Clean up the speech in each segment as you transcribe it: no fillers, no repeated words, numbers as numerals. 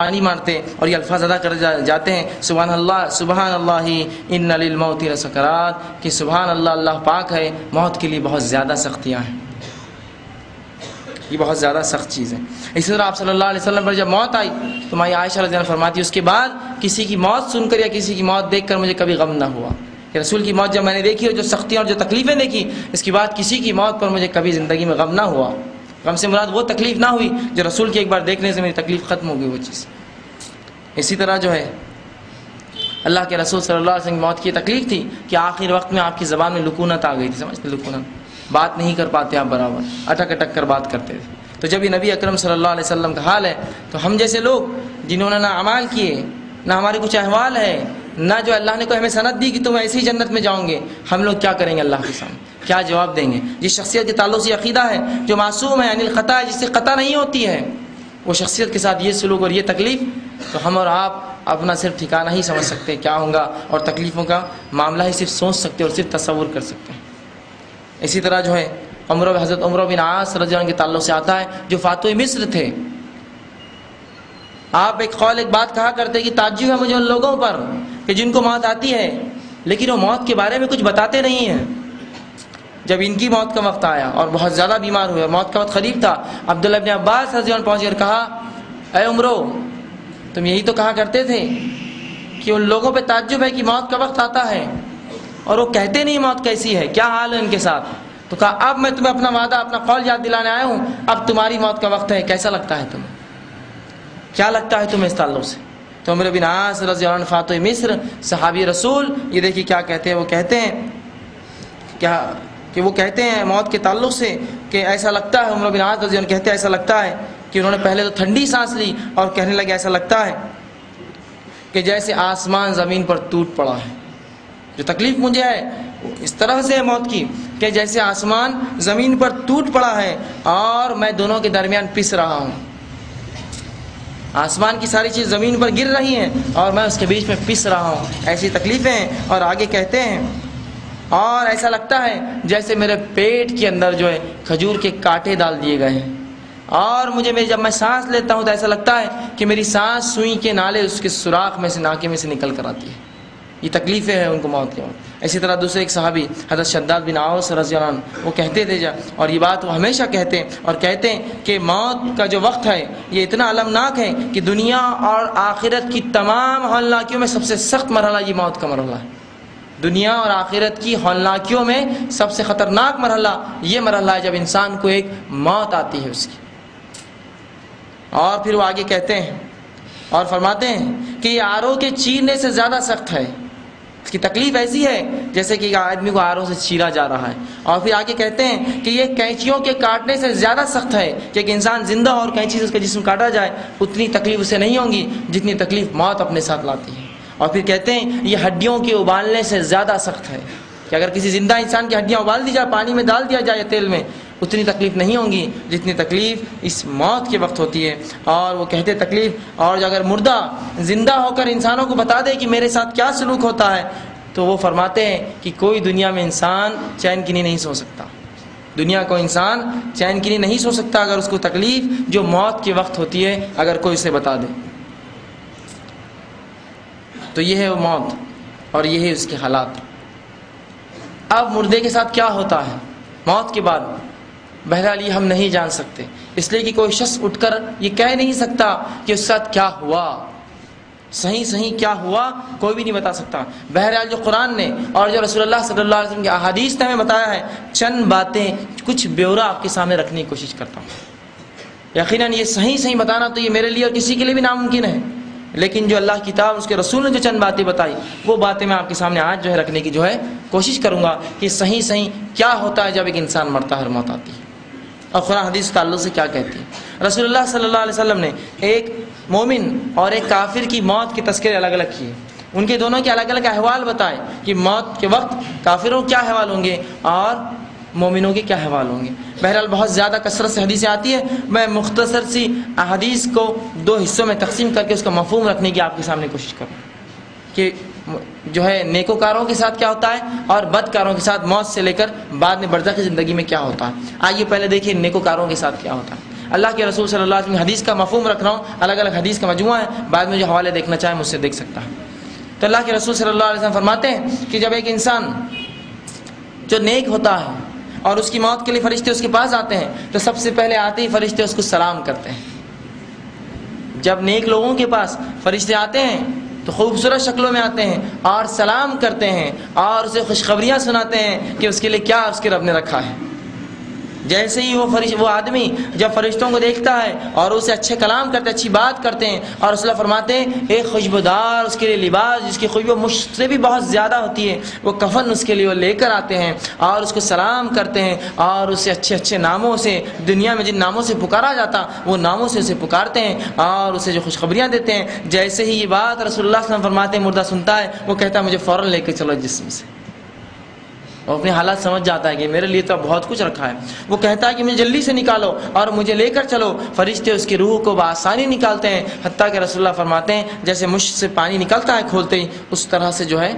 پانی مارتے ہیں اور یہ الفاظ ادا کر جاتے ہیں سبحان اللہ ان للموت لسکرات، کہ سبحان اللہ، اللہ پاک ہے، موت کے لیے بہت زیادہ سختیاں ہیں، یہ بہت زیادہ سخت چیز ہے۔ اسی طرح آپ صلی اللہ علیہ وسلم پر جب موت آئی تو ماں عائشہ رضی اللہ عنہا فرماتی ہے اس کے بعد کسی کی موت سن کر یا کسی کی موت دیکھ کر مجھے کبھی غم نہ ہوا، کہ رسول کی موت جب میں نے دیکھی اور جو سختیاں اور جو تکلیفیں دیکھی، اس کے بعد کسی کی موت پر مجھے کبھی زندگی میں غم نہ ہوا۔ غم سے مراد وہ تکلیف نہ ہوئی جو رسول کی ایک بار دیکھنے سے میری تکلیف ختم ہو گئی وہ چیز۔ اسی طرح جو ہے اللہ کے رسول صلی اللہ علیہ وسلم کی موت کی تکلیف تھی کہ آخر وقت میں آپ کی زبان میں لکونت آ گئی تھی، سمجھتے لکونت، بات نہیں کر پاتے آپ برابر، اٹک اٹک کر بات کرتے تھے۔ تو جب یہ نبی اکرم صلی اللہ علیہ وسلم کا حال ہے تو ہم جیسے لوگ جنہوں نے نہ اعمال کیے، نہ ہمارے کچھ احوال ہے، نہ جو اللہ نے کوئی ہمیں سند دی کہ تم ایسی جنت میں جاؤ گے، ہم لوگ کیا کریں گے اللہ کے سامنے، کیا جواب دیں گے؟ جس شخصیت کے تعلق سے عقیدہ ہے، جو معصوم ہے یعنی الخطا ہے، جس سے خطا نہیں ہوتی ہے، وہ شخصیت کے ساتھ یہ سلوک اور یہ تکلیف، تو ہم اور آپ اپنا صرف ٹھکانہ ہی سمجھ سکتے کیا ہوگا، اور تکلیفوں کا معاملہ ہی صرف سوچ سکتے اور صرف تصور کر سکتے ہیں۔ اسی طرح جو ہے حضرت عمر بن عاص رضی اللہ عنہ کے تعلق سے آتا ہے جو فاتح مصر تھے، آپ ایک بات کہا کرتے کہ تعجب ہے مجھے ان لوگوں پر کہ جن کو موت آتی ہے لیکن وہ موت کے بارے میں کچھ بتاتے نہیں ہیں۔ جب ان کی موت کا وقت آیا اور بہت زیادہ بیمار ہوئے، موت کا وقت قریب تھا، عبداللہ ابن عباس رضی اللہ عنہ پہنچ کر کہا اے عمرو، تم یہی تو کہا کرتے تھے کہ ان لوگوں پہ تعجب ہے کہ موت کا وقت آتا ہے اور وہ کہتے نہیں موت کیسی ہے، کیا حال ہے ان کے ساتھ؟ تو کہا اب میں تمہیں اپنا وعدہ، اپنا قول یاد دلانے آیا ہوں، اب تمہاری موت کا وقت ہے، کیسا لگتا ہے تمہیں، کیا لگتا ہے تمہیں اس تعلق سے؟ تو عمر بن عاص رضی اللہ عنہ فاتح مصر صحابی رسول، یہ دیکھیے کیا کہتے ہیں، وہ کہتے ہیں کیا کہ وہ کہتے ہیں موت کے تعلق سے کہ ایسا لگتا ہے، عمر بن عاص رضی اللہ عنہ کہتے ہیں ایسا لگتا ہے کہ انہوں نے پہلے تو ٹھنڈی سانس لی اور کہنے لگے ایسا لگتا ہے کہ جیسے آسمان زمین پر ٹوٹ پڑا ہے۔ جو تکلیف مجھے ہے اس طرح سے ہے موت کی کہ جیسے آسمان زمین پر ٹوٹ پڑا ہے اور میں دونوں کے درمیان پس رہا ہوں، آسمان کی ساری چیز زمین پر گر رہی ہیں اور میں اس کے بیچ میں پس رہا ہوں، ایسی تکلیفیں ہیں۔ اور آگے کہتے ہیں اور ایسا لگتا ہے جیسے میرے پیٹ کے اندر جو ہے کھجور کے کانٹے ڈال دیے گئے ہیں، اور جب میں سانس لیتا ہوں تو ایسا لگتا ہے کہ میری سانس سوئی کے نالے اس کے سوراخ میں سے، ناکے میں سے نکل کر آتی ہے۔ یہ تکلیفیں ہیں ان کو موت کے وقت۔ اسی طرح دوسرے ایک صحابی حضرت شداد بن اوس رضی اللہ عنہ وہ کہتے تھے اور یہ بات وہ ہمیشہ کہتے ہیں اور کہتے ہیں کہ موت کا جو وقت ہے یہ اتنا المناک ہے کہ دنیا اور آخرت کی تمام ہولناکیوں میں سب سے سخت مرحلہ یہ موت کا مرحلہ ہے۔ دنیا اور آخرت کی ہولناکیوں میں سب سے خطرناک مرحلہ یہ مرحلہ ہے جب انسان کو ایک موت آتی ہے اس کی۔ اور پھر وہ آگے کہتے ہیں اور فرماتے ہیں کہ یہ آرو کے چیرنے سے زیادہ سخت ہے، اس کی تکلیف ایسی ہے جیسے کہ آدمی کو آرو سے چیرا جا رہا ہے۔ اور پھر آگے کہتے ہیں کہ یہ کینچیوں کے کاٹنے سے زیادہ سخت ہے، کہ ایک انسان زندہ اور کینچی سے اس کا جسم کاٹا جائے اتنی تکلیف اسے نہیں ہوگی جتنی تکلیف موت اپنے ساتھ لاتی ہے۔ اور پھر کہتے ہیں یہ ہڈیوں کے ابالنے سے زیادہ سخت ہے، کہ اگر کسی زندہ انسان کی ہڈیاں ابال دی جائے، پانی میں ڈال دیا جائے تیل میں، اتنی تکلیف نہیں ہوگی جتنی تکلیف اس موت کے وقت ہوتی ہے۔ اور وہ کہتے تکلیف، اور اگر مردہ زندہ ہو کر انسانوں کو بتا دے کہ میرے ساتھ کیا سلوک ہوتا ہے تو وہ فرماتے ہیں کہ کوئی دنیا میں انسان چین کی نیند نہیں سو سکتا، دنیا کو انسان چین کی نیند نہیں سو سکتا اگر اس کو تکلیف جو موت کے وقت ہوتی ہے اگر کوئی اسے بتا دے۔ تو یہ ہے وہ موت اور یہ ہے اس کے حالات۔ اب مردے کے ساتھ کیا ہوتا ہے موت کے بعد، بہرحال یہ ہم نہیں جان سکتے، اس لیے کہ کوئی شخص اٹھ کر یہ کہہ نہیں سکتا کہ اس ساتھ کیا ہوا، صحیح کیا ہوا کوئی بھی نہیں بتا سکتا۔ بہرحال جو قرآن نے اور جو رسول اللہ صلی اللہ علیہ وسلم کی احادیث نے ہمیں بتایا ہے، چند باتیں کچھ بیورا آپ کے سامنے رکھنے کی کوشش کرتا ہوں۔ یقیناً یہ صحیح بتانا تو یہ میرے لیے اور کسی کے لیے بھی ناممکن ہے، لیکن جو اللہ کی کتاب اس کے رسول نے جو چند باتیں بتائی وہ باتیں میں آپ کے سامنے آج جو ہے رکھنے کی جو ہے کوشش کروں گا کہ صحیح کیا ہوتا ہے جب ایک انسان مرتا ہے اور موت آتی ہے، اور قرآن حدیث کے تعلق سے کیا کہتی ہے۔ رسول اللہ صلی اللہ علیہ وسلم نے ایک مومن اور ایک کافر کی موت کے تذکرے الگ الگ کیے، ان کے دونوں کے الگ الگ احوال بتائے کہ موت کے وقت کافروں کیا احوال ہوں گے اور مومنوں کے کیا احوال ہوں گے۔ بہرحال بہت زیادہ کثرت سے حدیثیں آتی ہے، میں مختصر سی احادیث کو دو حصوں میں تقسیم کر کے اس کا مفہوم رکھنے کی آپ کے سامنے کوشش کروں کہ جو ہے نیکوکاروں کے ساتھ کیا ہوتا ہے اور بدکاروں کے ساتھ موت سے لے کر بعد میں برزخی زندگی میں کیا ہوتا ہے۔ آئیے پہلے دیکھیے نیکوکاروں کے ساتھ کیا ہوتا ہے۔ اللہ کے رسول صلی اللہ علیہ وسلم کی حدیث کا مفہوم رکھ رہا ہوں، الگ الگ حدیث کا مجموعہ ہے، بعد میں جو حوالے دیکھنا چاہے مجھ سے دیکھ سکتا ہے۔ تو اللہ کے رسول صلی اللہ علیہ وسلم فرماتے ہیں کہ جب ایک انسان جو نیک ہوتا ہے اور اس کی موت کے لیے فرشتے اس کے پاس آتے ہیں تو سب سے پہلے آتے ہی فرشتے اس کو سلام کرتے ہیں۔ جب نیک لوگوں کے پاس فرشتے آتے ہیں تو خوبصورت شکلوں میں آتے ہیں اور سلام کرتے ہیں اور اسے خوشخبریاں سناتے ہیں کہ اس کے لیے کیا اس کے رب نے رکھا ہے۔ جیسے ہی وہ آدمی جب فرشتوں کو دیکھتا ہے اور اسے اچھے کلام کرتے ہیں، اچھی بات کرتے ہیں، اور رسول اللہ فرماتے ہیں ایک خوشبودار اس کے لیے لباس جس کی خوشبو مجھ سے بھی بہت زیادہ ہوتی ہے، وہ کفن اس کے لیے وہ لے کر آتے ہیں اور اس کو سلام کرتے ہیں اور اسے اچھے اچھے ناموں سے، دنیا میں جن ناموں سے پکارا جاتا وہ ناموں سے اسے پکارتے ہیں اور اسے جو خوشخبریاں دیتے ہیں۔ جیسے ہی یہ بات رسول اللہ صلی اللہ علیہ وسلم فرماتے ہیں مردہ سنتا ہے، وہ کہتا ہے مجھے فوراً لے کے چلو جسم سے۔ وہ اپنے حالات سمجھ جاتا ہے کہ میرے لیے تو بہت کچھ رکھا ہے، وہ کہتا ہے کہ مجھے جلدی سے نکالو اور مجھے لے کر چلو۔ فرشتے اس کی روح کو بآسانی نکالتے ہیں، حتیٰ کہ رسول اللہ فرماتے ہیں جیسے مشک سے پانی نکلتا ہے کھولتے ہی، اس طرح سے جو ہے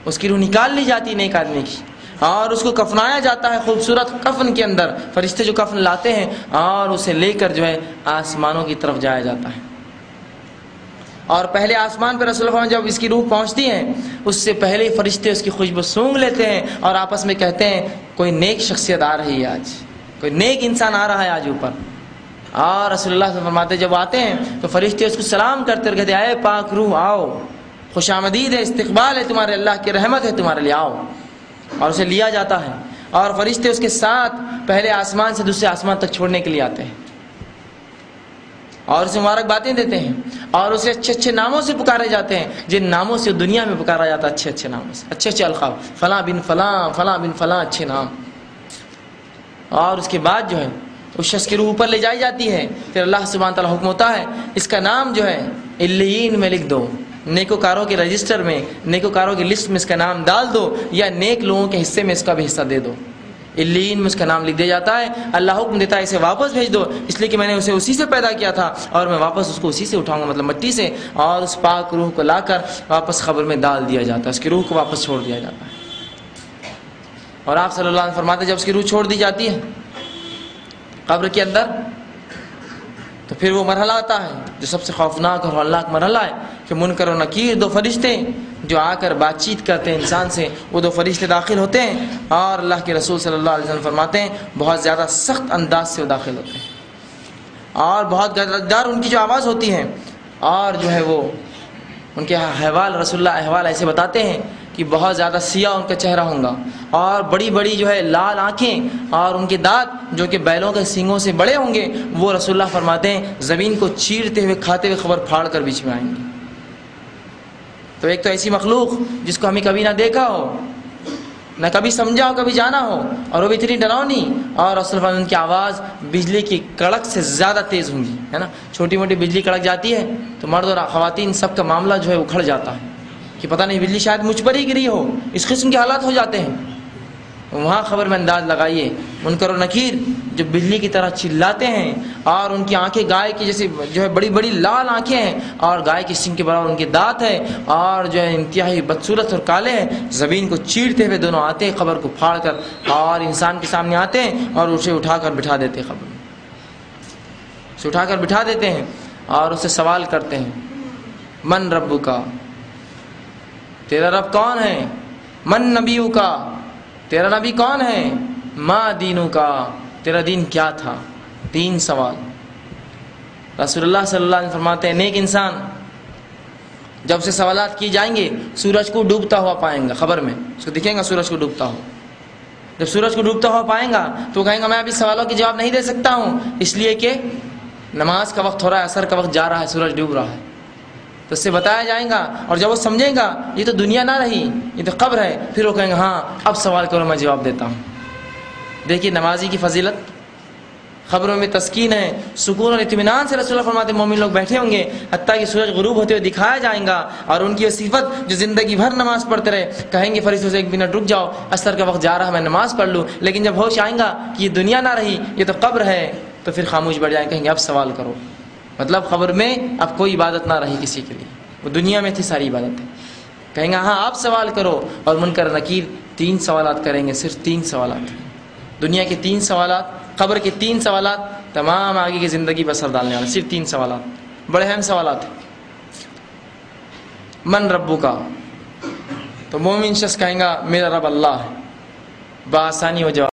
اس کی روح نکال لی جاتی ہے نیک آدمی کی، اور اس کو کفنایا جاتا ہے خوبصورت کفن کے اندر۔ فرشتے جو کفن لاتے ہیں اور اسے لے کر جو ہے آسمانوں کی طرف جایا جاتا ہے، اور پہلے آسمان پہ رسول اللہ جب اس کی روح پہنچتی ہے اس سے پہلے ہی فرشتے اس کی خوشبو سونگھ لیتے ہیں اور آپس میں کہتے ہیں کوئی نیک شخصیت آ رہی ہے آج، کوئی نیک انسان آ رہا ہے آج اوپر۔ اور رسول اللہ صلی اللہ علیہ وسلم فرماتے جب آتے ہیں تو فرشتے اس کو سلام کرتے اور کہتے ہیں اے پاک روح آؤ، خوش آمدید ہے، استقبال ہے تمہارے، اللہ کی رحمت ہے تمہارے لیے، آؤ۔ اور اسے لیا جاتا ہے اور فرشتے اس کے ساتھ پہلے آسمان سے دوسرے آسمان تک چھوڑنے کے لیے آتے ہیں اور اسے مبارک باتیں دیتے ہیں اور اسے اچھے اچھے ناموں سے پکارے جاتے ہیں جن ناموں سے دنیا میں پکارا جاتا ہے، اچھے اچھے ناموں سے، اچھے اچھے القاب، فلاں بن فلاں، فلاں بن فلاں، اچھے نام۔ اور اس کے بعد جو ہے اس شخص کی روح اوپر لے جائی جاتی ہے، پھر اللہ سبحانہ تعالیٰ حکم ہوتا ہے اس کا نام جو ہے علیین میں لکھ دو، نیکوکاروں کے رجسٹر میں، نیکوکاروں کی لسٹ میں اس کا نام ڈال دو، یا نیک لوگوں کے حصے میں اس کا بھی حصہ دے دو۔ علیین میں اس کا نام لکھ دیا جاتا ہے، اللہ حکم دیتا ہے اسے واپس بھیج دو، اس لیے کہ میں نے اسے اسی سے پیدا کیا تھا اور میں واپس اس کو اسی سے اٹھاؤں گا، مطلب مٹی سے، اور اس پاک روح کو لا کر واپس قبر میں ڈال دیا جاتا ہے، اس کی روح کو واپس چھوڑ دیا جاتا ہے۔ اور آپ صلی اللہ علیہ وسلم فرماتے ہیں جب اس کی روح چھوڑ دی جاتی ہے قبر کے اندر تو پھر وہ مرحلہ آتا ہے جو سب سے خوفناک اور ہولناک مرحلہ ہے کہ منکر و نکیر دو فرشتے جو آ کر بات چیت کرتے ہیں انسان سے، وہ دو فرشتے داخل ہوتے ہیں اور اللہ کے رسول صلی اللہ علیہ وسلم فرماتے ہیں بہت زیادہ سخت انداز سے وہ داخل ہوتے ہیں اور بہت گدار ان کی جو آواز ہوتی ہے، اور جو ہے وہ ان کے احوال رسول اللہ احوال ایسے بتاتے ہیں کہ بہت زیادہ سیاہ ان کا چہرہ ہوگا اور بڑی بڑی جو ہے لال آنکھیں، اور ان کے دانت جو کہ بیلوں کے سینگوں سے بڑے ہوں گے، وہ رسول اللہ فرماتے ہیں زمین کو چیرتے ہوئے کھاتے ہوئے خبر پھاڑ کر بیچ میں آئیں گے۔ تو ایک تو ایسی مخلوق جس کو ہمیں کبھی نہ دیکھا ہو، نہ کبھی سمجھا ہو، کبھی جانا ہو، اور وہ بھی اتنی ڈراؤنی، اور رسول اللہ ان کی آواز بجلی کی کڑک سے زیادہ تیز ہوں گی، ہے نا، چھوٹی موٹی بجلی کڑک جاتی ہے تو مرد اور خواتین سب کا معاملہ جو ہے اکھڑ جاتا ہے کہ پتہ نہیں بجلی شاید مجھ پر ہی گری ہو، اس قسم کے حالات ہو جاتے ہیں۔ وہاں خبر میں انداز لگائیے منکر و نکیر جو بجلی کی طرح چلاتے ہیں اور ان کی آنکھیں گائے کی جیسی جو ہے بڑی بڑی لال آنکھیں ہیں اور گائے کی سنگ کے برابر ان کے دانت ہیں اور جو ہے انتہائی بدصورت اور کالے ہیں، زمین کو چیرتے ہوئے دونوں آتے ہیں خبر کو پھاڑ کر اور انسان کے سامنے آتے ہیں اور اسے اٹھا کر بٹھا دیتے ہیں، خبر اسے اٹھا کر بٹھا دیتے ہیں اور اسے سوال کرتے ہیں من ربک کا، تیرا رب کون ہے، من نبیو کا، تیرا نبی کون ہے، ما دینو کا، تیرا دین کیا تھا۔ 3 سوال رسول اللہ صلی اللہ علیہ وسلم فرماتے ہیں نیک انسان جب سے سوالات کی جائیں گے سورج کو ڈوبتا ہوا پائیں گا، خبر میں اس کو دکھیں گا سورج کو ڈوبتا ہوا، جب سورج کو ڈوبتا ہوا پائیں گا تو کہیں گا میں ابھی سوالوں کے جواب نہیں دے سکتا ہوں اس لیے کہ نماز کا وقت ہو رہا ہے، عصر کا وقت جا رہا ہے، سورج ڈوب رہا ہے، تو اس سے بتایا جائے گا، اور جب وہ سمجھیں گا یہ تو دنیا نہ رہی یہ تو قبر ہے، پھر وہ کہیں گے ہاں اب سوال کرو میں جواب دیتا ہوں۔ دیکھیے نمازی کی فضیلت، خبروں میں تسکین ہے، سکون اور اطمینان سے رسول اللہ فرماتے ہیں مومن لوگ بیٹھے ہوں گے حتیٰ کہ سورج غروب ہوتے ہوئے دکھایا جائیں گا، اور ان کی وہ صفت جو زندگی بھر نماز پڑھتے رہے، کہیں گے فرشتوں سے 1 منٹ رک جاؤ عصر کا وقت جا رہا ہے میں نماز پڑھ لوں، لیکن جب ہوش آئیں گا کہ یہ دنیا نہ رہی یہ تو قبر ہے تو پھر خاموش بیٹھ جائیں، کہیں گے اب سوال کرو، مطلب خبر میں اب کوئی عبادت نہ رہی کسی کے لیے، وہ دنیا میں تھی ساری عبادتیں، کہیں گے ہاں آپ سوال کرو، اور منکر نکیر 3 سوالات کریں گے، صرف 3 سوالات، دنیا کے 3 سوالات، قبر کے 3 سوالات، تمام آگے کی زندگی پر اثر ڈالنے والے. صرف 3 سوالات، بڑے اہم سوالات ہیں. من ربو کا، تو مومن شخص کہیں گا میرا رب اللہ ہے، بآسانی وہ جواب